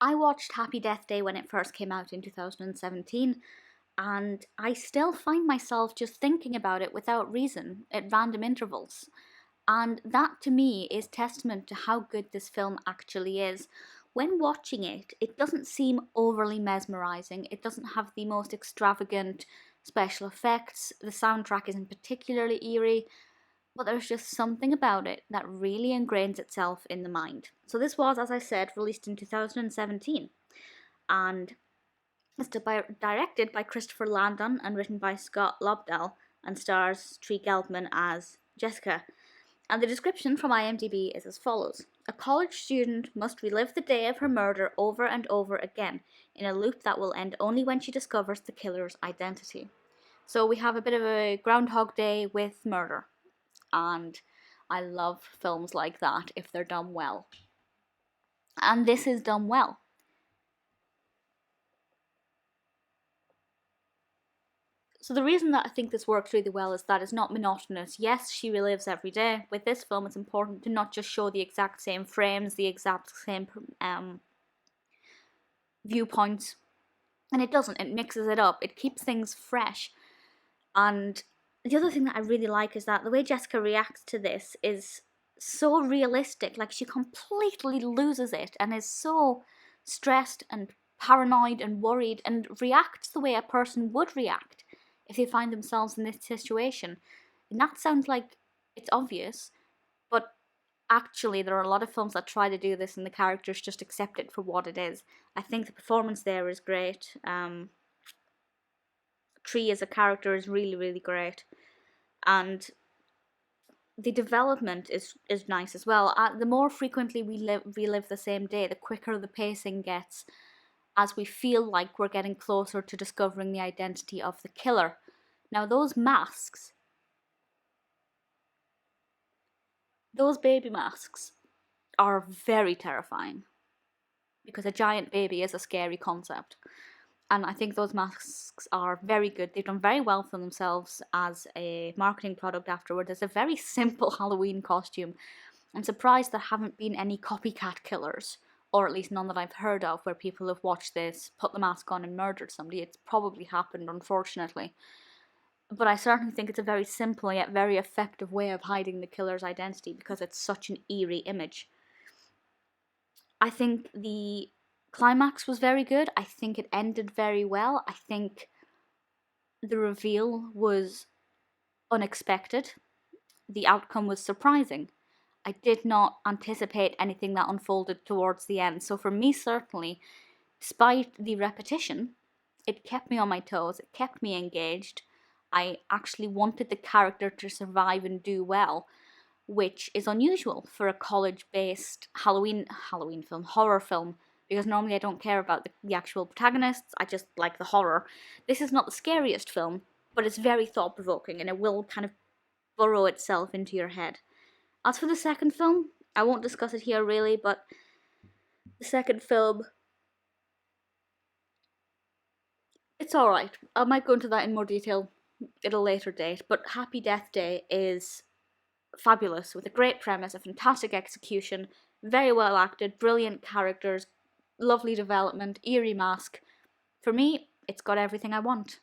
I watched Happy Death Day when it first came out in 2017, and I still find myself just thinking about it without reason at random intervals. And that to me is testament to how good this film actually is. When watching it, it doesn't seem overly mesmerizing. It doesn't have the most extravagant special effects. The soundtrack isn't particularly eerie, but there's just something about it that really ingrains itself in the mind. So this was, as I said, released in 2017, and it's directed by Christopher Landon and written by Scott Lobdell, and stars Gelbman as Jessica. And the description from IMDb is as follows. A college student must relive the day of her murder over and over again, in a loop that will end only when she discovers the killer's identity. So we have a bit of a Groundhog Day with murder. And I love films like that if they're done well. And this is done well. So the reason that I think this works really well is that it's not monotonous. Yes, she relives every day. With this film, it's important to not just show the exact same frames, the exact same viewpoints. And it doesn't. It mixes it up. It keeps things fresh. And the other thing that I really like is that the way Jessica reacts to this is so realistic. Like, she completely loses it and is so stressed and paranoid and worried and reacts the way a person would react if they find themselves in this situation. And that sounds like it's obvious, but actually there are a lot of films that try to do this and the characters just accept it for what it is. I think the performance there is great. Tree as a character is really, really great. And the development is nice as well. The more frequently we relive the same day, the quicker the pacing gets, as we feel like we're getting closer to discovering the identity of the killer. Now those masks, those baby masks, are very terrifying, because a giant baby is a scary concept. And I think those masks are very good. They've done very well for themselves as a marketing product afterward. It's a very simple Halloween costume. I'm surprised there haven't been any copycat killers, or at least none that I've heard of, where people have watched this, put the mask on and murdered somebody. It's probably happened, unfortunately. But I certainly think it's a very simple yet very effective way of hiding the killer's identity, because it's such an eerie image. I think the climax was very good. I think it ended very well. I think the reveal was unexpected. The outcome was surprising. I did not anticipate anything that unfolded towards the end. So for me, certainly, despite the repetition, it kept me on my toes. It kept me engaged. I actually wanted the character to survive and do well, which is unusual for a college-based Halloween film, horror film, because normally I don't care about the actual protagonists, I just like the horror. This is not the scariest film, but it's very thought-provoking, and it will kind of burrow itself into your head. As for the second film, I won't discuss it here really, but the second film, it's alright. I might go into that in more detail at a later date, but Happy Death Day is fabulous, with a great premise, a fantastic execution, very well acted, brilliant characters, lovely development, eerie mask. For me, it's got everything I want.